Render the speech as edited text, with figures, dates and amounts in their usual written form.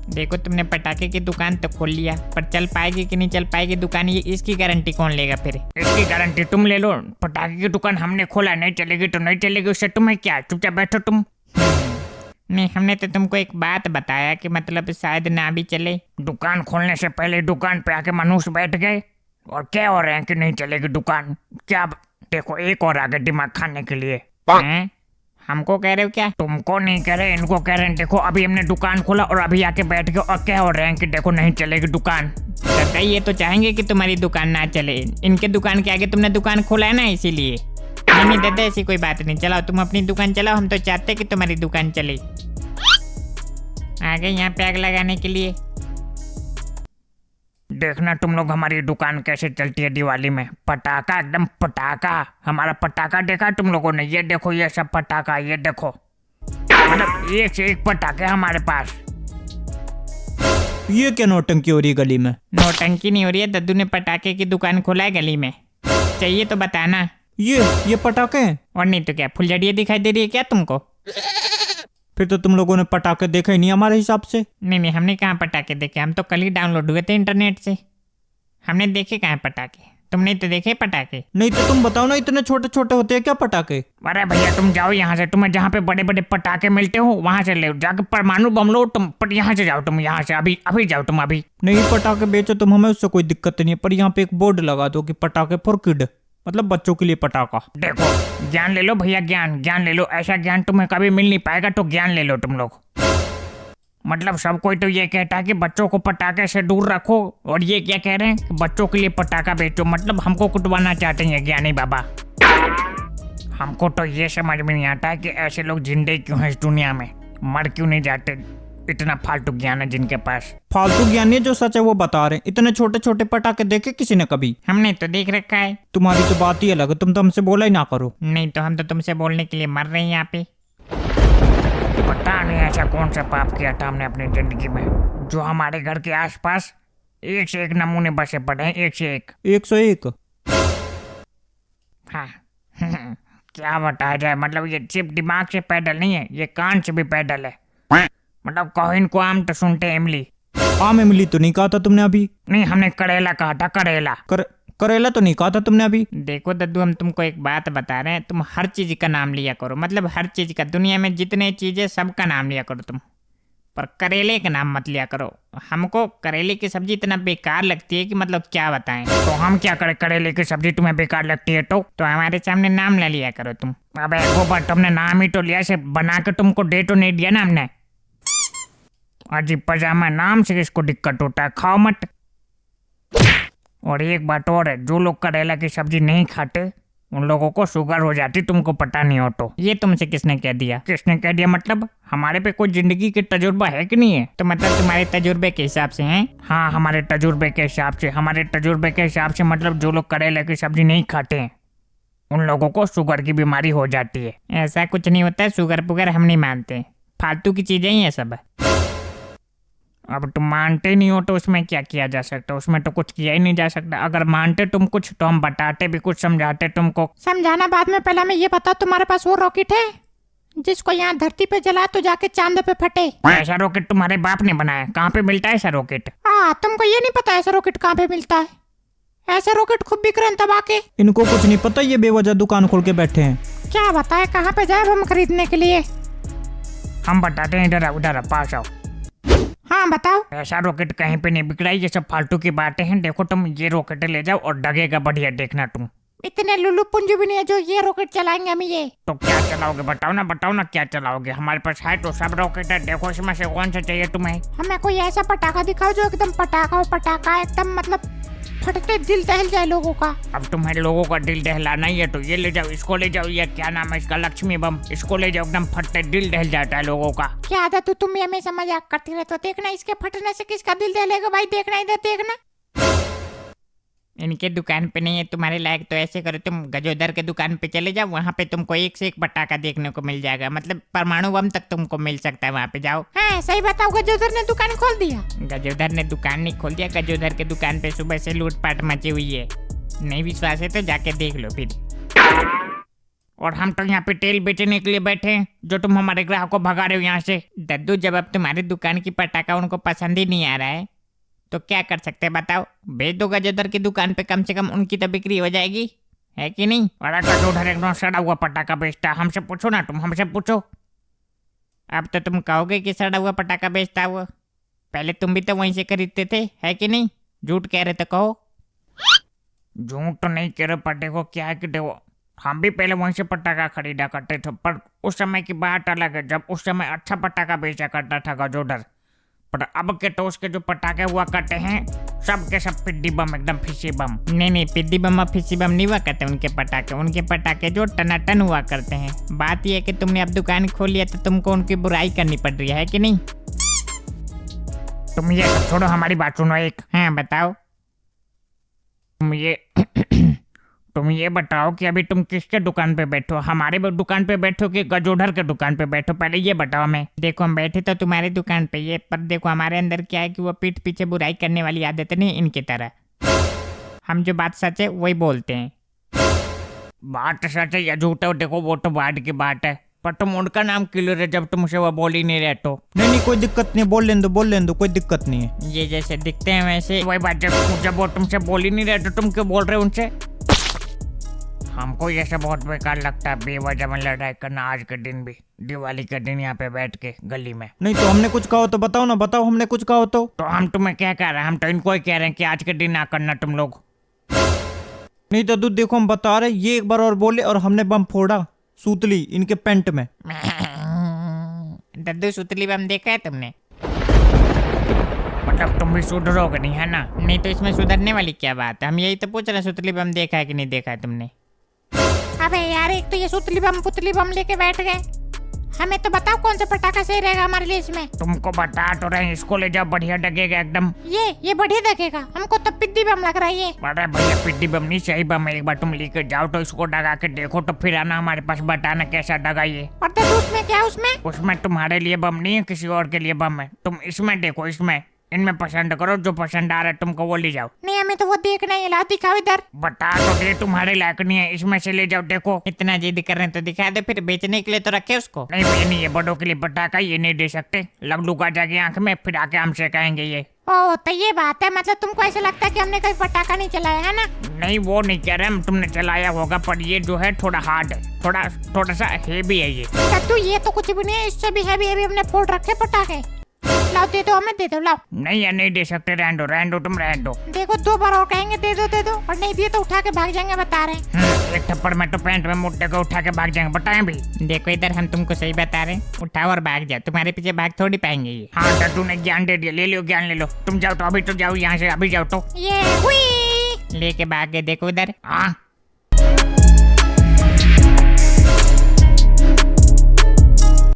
देखो तुमने पटाखे की दुकान तो खोल लिया, पर चल पाएगी कि नहीं चल पाएगी दुकान, ये इसकी गारंटी कौन लेगा फिर? इसकी गारंटी तुम ले लो। पटाखे की दुकान हमने खोला, नहीं चलेगी तो नहीं चलेगी, उससे तुम्हें क्या, चुपचाप बैठो तुम। नहीं, हमने तो तुमको एक बात बताया कि मतलब शायद ना भी चले। दुकान खोलने से पहले दुकान पे आके मनुष्य बैठ गए और क्या हो रहे हैं कि नहीं चलेगी दुकान। क्या देखो, एक और आगे दिमाग खाने के लिए। हैं? हमको कह रहे हो क्या? तुमको नहीं कह रहे, इनको कह रहे हैं। देखो अभी हमने दुकान खोला और अभी आके बैठ गए और क्या हो रहे हैं कि देखो नहीं चलेगी दुकान। तो ये तो चाहेंगे कि तुम्हारी दुकान ना चले, इनके दुकान के आगे तुमने दुकान खोला है ना, इसीलिए। नहीं दादा, ऐसी कोई बात नहीं, चलाओ तुम अपनी दुकान चलाओ, हम तो चाहते कि तुम्हारी दुकान चले। आगे यहाँ पे आग लगाने के लिए। देखना तुम लोग हमारी दुकान कैसे चलती है दिवाली में। पटाखा, एकदम पटाखा। हमारा पटाखा देखा तुम लोगों ने? ये देखो, ये सब पटाखा, ये देखो, मतलब एक से एक पटाखे हमारे पास। ये क्या नौटंकी हो रही है गली में? नौटंकी नहीं हो रही है, दद्दू ने पटाखे की दुकान खोला है गली में, चाहिए तो बताना। ये पटाखे हैं? और नहीं तो क्या, फुलझड़ियाँ दिखाई दे रही है क्या तुमको? फिर तो तुम लोगों ने पटाखे देखे ही नहीं हमारे हिसाब से। नहीं, हमने कहाँ पटाखे देखे, हम तो कल ही डाउनलोड हुए थे इंटरनेट से, हमने देखे कहाँ पटाखे, तुमने तो देखे पटाखे? नहीं तो तुम बताओ ना, इतने छोटे छोटे होते हैं क्या पटाखे? अरे भैया तुम जाओ यहाँ से, तुम्हें जहाँ पे बड़े बड़े पटाखे मिलते हो वहां से ले जाके परमाणु बम लो तुम। पर यहाँ से जाओ तुम, यहाँ से अभी अभी जाओ तुम अभी। नहीं, पटाखे बेचो तुम, हमें उससे कोई दिक्कत नहीं है, पर यहाँ पे एक बोर्ड लगा दो कि पटाखे फॉर किड, मतलब बच्चों के लिए पटाखा। देखो ज्ञान ले लो भैया, ज्ञान ले लो। ऐसा ज्ञान तुम्हें कभी मिल नहीं पाएगा, तो ज्ञान ले लो तुम लोग। मतलब सब कोई तो ये कहता है कि बच्चों को पटाखे से दूर रखो, और ये क्या कह रहे हैं कि बच्चों के लिए पटाखा बेचो। मतलब हमको कुटवाना चाहते हैं ज्ञानी बाबा। हमको तो ये समझ में नहीं आता है कि ऐसे लोग जिंदे क्यों हैं इस दुनिया में, मर क्यों नहीं जाते। इतना फालतू ज्ञान है जिनके पास। फालतू ज्ञान नहीं, जो सच है वो बता रहे हैं। इतने छोटे छोटे पटाखे देखे किसी ने कभी? हमने तो देख रखा है। तुम्हारी तो बात ही अलग है, तुम तो हमसे बोला ही ना करो। नहीं तो हम तो तुमसे बोलने के लिए मर रहे हैं यहाँ पे। पता नहीं ऐसा कौन सा पाप किया था हमने अपनी जिंदगी में, जो हमारे घर के आसपास एक से एक नमूने बसे पड़े हैं, एक से एक। 101? हाँ क्या बताया जाए, मतलब ये सिर्फ दिमाग से पैदल नहीं है, ये कान से भी पैदल है। मतलब कहो इनको आम तो सुनते हैं इमली। आम इमली तो नहीं कहा था तुमने अभी। नहीं, हमने करेला कहा था, करेला। करेला तो नहीं कहा था तुमने अभी। देखो दद्दू, हम तुमको एक बात बता रहे हैं, तुम हर चीज का नाम लिया करो, मतलब हर चीज का, दुनिया में जितने चीजें सबका नाम लिया करो तुम, पर करेले का नाम मत लिया करो। हमको करेले की सब्जी इतना बेकार लगती है कि मतलब क्या बताएं। तो हम क्या करें, करेले की सब्जी तुम्हें बेकार लगती है तो हमारे सामने नाम न लिया करो तुम। अबे गोबर, तुमने नाम ही तो लिया, से बना के तुमको दे तो नहीं दिया ना हमने। अजीब पजामा नाम से किसको दिक्कत होता है, खाओ मत। और एक बात और है, जो लोग करेला की सब्जी नहीं खाते उन लोगों को शुगर हो जाती, तुमको पता नहीं हो तो। ये तुमसे किसने कह दिया? किसने कह दिया मतलब? हमारे पे कोई जिंदगी के तजुर्बा है कि नहीं है? तो मतलब तुम्हारे तजुर्बे के हिसाब से हैं? हाँ, हमारे तजुर्बे के हिसाब से, मतलब जो लोग करेले की सब्जी नहीं खाते हैं उन लोगों को शुगर की बीमारी हो जाती है। ऐसा कुछ नहीं होता है, शुगर पुगर हम नहीं मानते, फालतू की चीजें ही है सब। अब तुम मानते नहीं हो तो उसमें क्या किया जा सकता, उसमें तो कुछ किया ही नहीं जा सकता। अगर मानते तुम कुछ तो हम बताते भी कुछ, समझाते तुमको। समझाना बाद में, पहले मैं ये बताओ, तुम्हारे पास वो रॉकेट है जिसको यहाँ धरती पे जला तो जाके चांद पे फटे? ऐसा रॉकेट तुम्हारे बाप ने बनाया? कहाँ पे मिलता है ऐसा रॉकेट? तुमको ये नहीं पता ऐसा रॉकेट कहाँ पे मिलता है? ऐसे रॉकेट खूब बिक रहे हैं दबा के। इनको कुछ नहीं पता, ये बेवजह दुकान खोल के बैठे हैं। क्या बताए, कहाँ पे जाए हम खरीदने के लिए? हम बताते हैं, इधर उधर पास आओ। हाँ बताओ। ऐसा रॉकेट कहीं पे नहीं बिक रहा है, ये सब फालतू की बातें हैं। देखो तुम ये रॉकेट ले जाओ और डगेगा बढ़िया, देखना तुम। इतने लुल्लू पुंजू भी नहीं है जो ये रॉकेट चलाएंगे हम ये। तो क्या चलाओगे, बताओ ना क्या चलाओगे? हमारे पास है तो सब रॉकेट है, देखो इसमें से कौन सा चाहिए तुम्हें? हमें कोई ऐसा पटाखा दिखाओ जो एकदम पटाखा एकदम मतलब फटते दिल दहल जाए लोगों का। अब तुम्हें लोगों का दिल दहलाना ही है तो ये ले जाओ, इसको ले जाओ। ये क्या नाम है इसका, लक्ष्मी बम। इसको ले जाओ, एकदम फटते दिल दहल जाता है लोगों का। क्या आदत तुम हमेशा मजाक करती रहते हो। देखना इसके फटने से किसका दिल दहलेगा भाई, देखना इधर देखना। इनके दुकान पे नहीं है तुम्हारे लायक, तो ऐसे करो तुम गजोदर के दुकान पे चले जाओ, वहाँ पे तुमको एक से एक पटाखा देखने को मिल जाएगा, मतलब परमाणु बम तक तुमको मिल सकता है, वहाँ पे जाओ। हाँ सही बताओ, गजोदर ने दुकान खोल दिया? गजोदर ने दुकान नहीं खोल दिया, गजोदर के दुकान पे सुबह से लूटपाट मची हुई है। नहीं विश्वास है तो जाके देख लो फिर। और हम तो यहाँ पे तेल बेचने के लिए बैठे हैं, जो तुम हमारे ग्राहक को भगा रहे हो यहाँ से। दद्दू, जब अब तुम्हारी दुकान की पटाखा उनको पसंद ही नहीं आ रहा है तो क्या कर सकते हैं बताओ? भेज दो गजोदर की दुकान पे, कम से कम उनकी तो बिक्री हो जाएगी, है कि नहीं? अरे गजोधर एकदम सड़ा हुआ पटाखा बेचता है, हमसे पूछो ना, तुम हमसे पूछो। अब तो तुम कहोगे कि सड़ा हुआ पटाखा बेचता हुआ, पहले तुम भी तो वहीं से खरीदते थे, है कि नहीं? झूठ कह रहे तो कहो। झूठ तो नहीं कह रहे, पटे को क्या है कि देखो, हम भी पहले वहीं से पटाखा खरीदा करते थे, पर उस समय की बात अलग है, जब उस समय अच्छा पटाखा बेचा करता था गजोधर। पर अब के तो उसके जो पटाखे हुआ करते हैं सब के सब पिड्डी बम, एकदम फिशी बम। नहीं, पिद्दी बम और फिसी बम नहीं हुआ करते उनके पटाखे जो टनाटन हुआ करते हैं। बात यह है कि तुमने अब दुकान खोली है तो तुमको उनकी बुराई करनी पड़ रही है कि नहीं? तुम ये सब छोड़ो, हमारी बात सुनो एक। हाँ बताओ। तुम ये बताओ कि अभी तुम किसके दुकान पे बैठो, हमारे दुकान पे बैठो कि गजोधर के दुकान पे बैठो, पहले ये बताओ हमें। देखो, हम बैठे तो तुम्हारी दुकान पे ये, पर देखो हमारे अंदर क्या है कि वो पीठ पीछे बुराई करने वाली आदत नहीं इनकी तरह। हम जो बात सच है वही बोलते हैं। बात सच है या झूठ है देखो वो तो बात की बात है, पर तुम उनका नाम क्यों ले रहे जब तुमसे वो बोल ही नहीं रहे तो? नहीं, कोई दिक्कत नहीं है, बोल लेने दो, कोई दिक्कत नहीं है। ये जैसे दिखते हैं वैसे। वही बात, जब वो तुमसे बोल ही नहीं रहे तो तुम क्यों बोल रहे हो उनसे? हमको ये सब बहुत बेकार लगता है, बेवजह में लड़ाई करना, आज के दिन भी, दिवाली के दिन यहाँ पे बैठ के गली में। नहीं तो हमने कुछ कहा हो तो बताओ ना, बताओ हमने कुछ कहा हो तो। हम तुम्हें क्या कह रहे हैं, हम तो इनको ही कह रहे हैं कि आज के दिन ना करना तुम लोग। नहीं दद्दू, देखो हम बता रहे, ये एक बार और बोले और हमने बम फोड़ा सूतली इनके पेंट में। दद्दू, सुतली बम देखा है तुमने? मतलब तुम भी सुधरोगे नहीं, है ना? नहीं तो इसमें सुधरने वाली क्या बात है? हम यही तो पूछ रहे हैं, सुतली बम देखा है कि नहीं देखा है तुमने? अबे यार, एक तो ये सुतली बम पुतली बम लेके बैठ गए। हमें तो बताओ कौन सा पटाखा सही रहेगा हमारे लिए इसमें। तुमको बता तो रहे, इसको ले जाओ, बढ़िया लगेगा एकदम। ये बढ़िया देखेगा, हमको तो पिद्दी बम लग रहा है ये। अरे भैया, पिड्डी बम नहीं, सही बम है। एक बार तुम लेकर जाओ तो इसको डगा के देखो, तो फिर आना हमारे पास बताना कैसा डगा ये। और तो उसमें क्या उसमें? उसमें तुम्हारे लिए बम नहीं है, किसी और के लिए बम है। तुम इसमें देखो, इसमें इनमें पसंद करो, जो पसंद आ रहा है तुमको वो ले जाओ। नहीं, हमें तो वो देखना ही, ला दिखाओ इधर। बता तो दे, तुम्हारे लायक नहीं है, इसमें से ले जाओ, देखो। इतना जिद कर रहे हैं तो दिखा दे, फिर बेचने के लिए तो रखे उसको। नहीं भैया, नहीं, ये बड़ों के लिए पटाखा ये नहीं दे सकते, लग लुका जाएगी आंख में, फिर आके हमसे कहेंगे ये। ओ तो ये बात है, मतलब तुमको ऐसा लगता है कि हमने कभी पटाखा नहीं चलाया है ना? नहीं, वो नहीं कह रहे हम, तुमने चलाया होगा, पर ये जो है थोड़ा हार्ड है, थोड़ा सा हेवी है ये। दद्दू, ये तो कुछ भी नहीं है, इससे भी हैवी हमने फोड़ रखे पटाखे। लाओ, दे दो हमें, दे दो, लाओ। नहीं यार, नहीं दे सकते, रहने दो, तुम रहने दो। देखो 2 बार और कहेंगे दे दो, और नहीं दिए तो उठा के भाग जाएंगे, बता रहे हैं। एक थप्पड़ में तो पैंट में मुट्ठे को उठा के भाग जाएंगे, बताएं भी। देखो इधर, हम तुमको सही बता रहे हैं, उठाओ और भाग जाओ, तुम्हारे पीछे भाग थोड़ी पाएंगे ये। हाँ, दद्दू ने ज्ञान दे दिया, ले लो ज्ञान, ले लो। तुम जाओ तो अभी तो जाओ यहाँ से, अभी जाओ तो। ये हुई। लेके भाग गए, देखो इधर। हाँ।